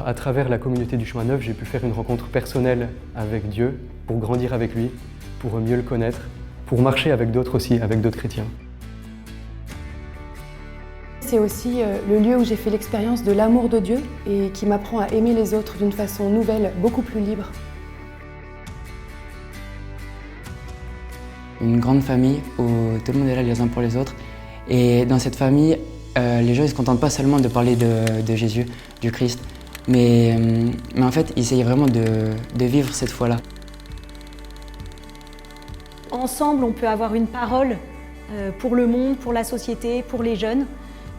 À travers la communauté du Chemin Neuf, j'ai pu faire une rencontre personnelle avec Dieu, pour grandir avec lui, pour mieux le connaître, pour marcher avec d'autres aussi, avec d'autres chrétiens. C'est aussi le lieu où j'ai fait l'expérience de l'amour de Dieu et qui m'apprend à aimer les autres d'une façon nouvelle, beaucoup plus libre. Une grande famille où tout le monde est là les uns pour les autres. Et dans cette famille, les gens ne se contentent pas seulement de parler de Jésus, du Christ, mais en fait, ils essayent vraiment de vivre cette foi-là. Ensemble, on peut avoir une parole pour le monde, pour la société, pour les jeunes,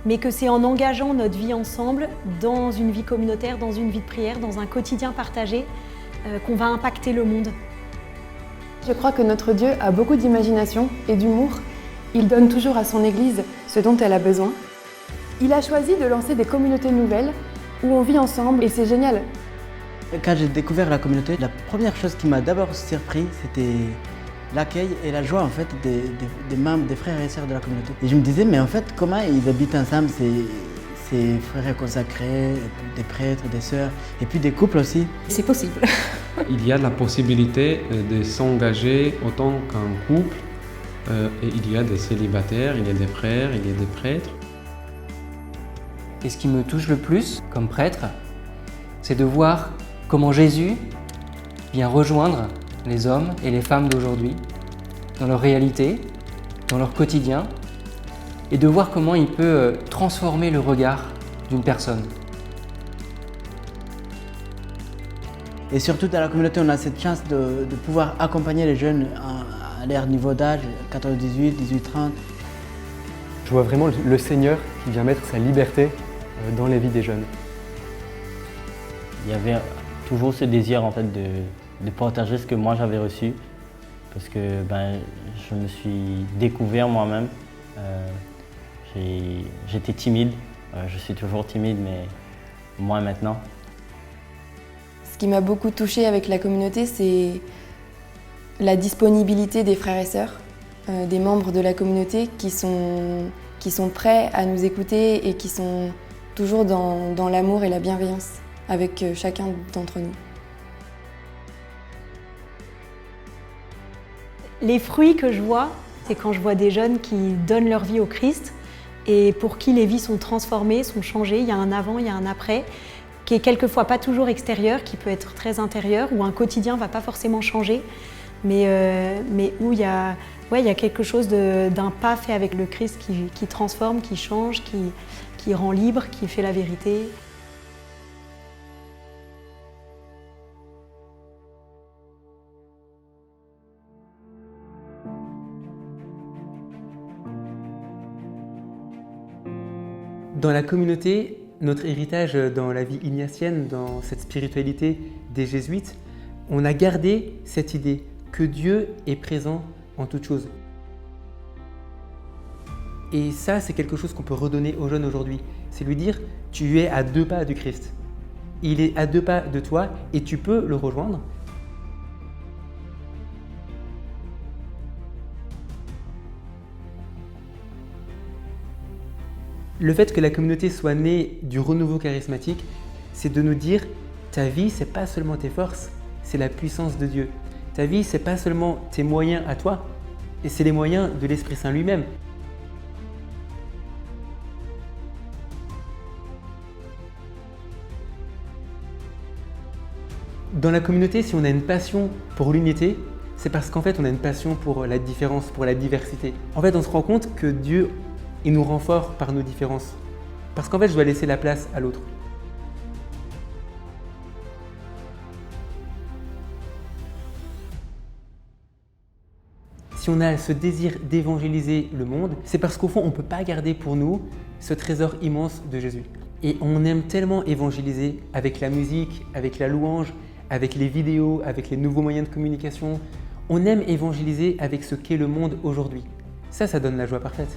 mais que c'est en engageant notre vie ensemble, dans une vie communautaire, dans une vie de prière, dans un quotidien partagé, qu'on va impacter le monde. Je crois que notre Dieu a beaucoup d'imagination et d'humour. Il donne toujours à son Église ce dont elle a besoin. Il a choisi de lancer des communautés nouvelles où on vit ensemble et c'est génial. Quand j'ai découvert la communauté, la première chose qui m'a d'abord surpris, c'était l'accueil et la joie en fait, des membres, des frères et sœurs de la communauté. Et je me disais, mais en fait, comment ils habitent ensemble, ces frères consacrés, des prêtres, des sœurs, et puis des couples aussi. C'est possible. Il y a la possibilité de s'engager autant qu'un couple. Et il y a des célibataires, il y a des frères, il y a des prêtres. Et ce qui me touche le plus, comme prêtre, c'est de voir comment Jésus vient rejoindre les hommes et les femmes d'aujourd'hui dans leur réalité, dans leur quotidien, et de voir comment il peut transformer le regard d'une personne. Et surtout dans la communauté, on a cette chance de pouvoir accompagner les jeunes à leur niveau d'âge, 14-18, 18-30. Je vois vraiment le Seigneur qui vient mettre sa liberté dans les vies des jeunes. Il y avait toujours ce désir en fait, de partager ce que moi j'avais reçu, parce que je me suis découvert moi-même. J'étais timide, je suis toujours timide, mais moins maintenant. Ce qui m'a beaucoup touchée avec la communauté, c'est la disponibilité des frères et sœurs, des membres de la communauté qui sont prêts à nous écouter et qui sont toujours dans l'amour et la bienveillance avec chacun d'entre nous. Les fruits que je vois, c'est quand je vois des jeunes qui donnent leur vie au Christ et pour qui les vies sont transformées, sont changées. Il y a un avant, il y a un après, qui est quelquefois pas toujours extérieur, qui peut être très intérieur, où un quotidien va pas forcément changer, mais où il y a quelque chose d'un pas fait avec le Christ qui transforme, qui change, qui rend libre, qui fait la vérité. Dans la communauté, notre héritage dans la vie ignatienne, dans cette spiritualité des jésuites, on a gardé cette idée que Dieu est présent en toutes choses. Et ça, c'est quelque chose qu'on peut redonner aux jeunes aujourd'hui. C'est lui dire, tu es à 2 pas du Christ. Il est à 2 pas de toi et tu peux le rejoindre. Le fait que la communauté soit née du renouveau charismatique, c'est de nous dire ta vie, c'est pas seulement tes forces, c'est la puissance de Dieu. Ta vie, c'est pas seulement tes moyens à toi, et c'est les moyens de l'Esprit Saint lui-même. Dans la communauté, si on a une passion pour l'unité, c'est parce qu'en fait, on a une passion pour la différence, pour la diversité. En fait, on se rend compte que Dieu, il nous rend forts par nos différences. Parce qu'en fait, je dois laisser la place à l'autre. Si on a ce désir d'évangéliser le monde, c'est parce qu'au fond, on ne peut pas garder pour nous ce trésor immense de Jésus. Et on aime tellement évangéliser avec la musique, avec la louange, avec les vidéos, avec les nouveaux moyens de communication. On aime évangéliser avec ce qu'est le monde aujourd'hui. Ça donne la joie parfaite.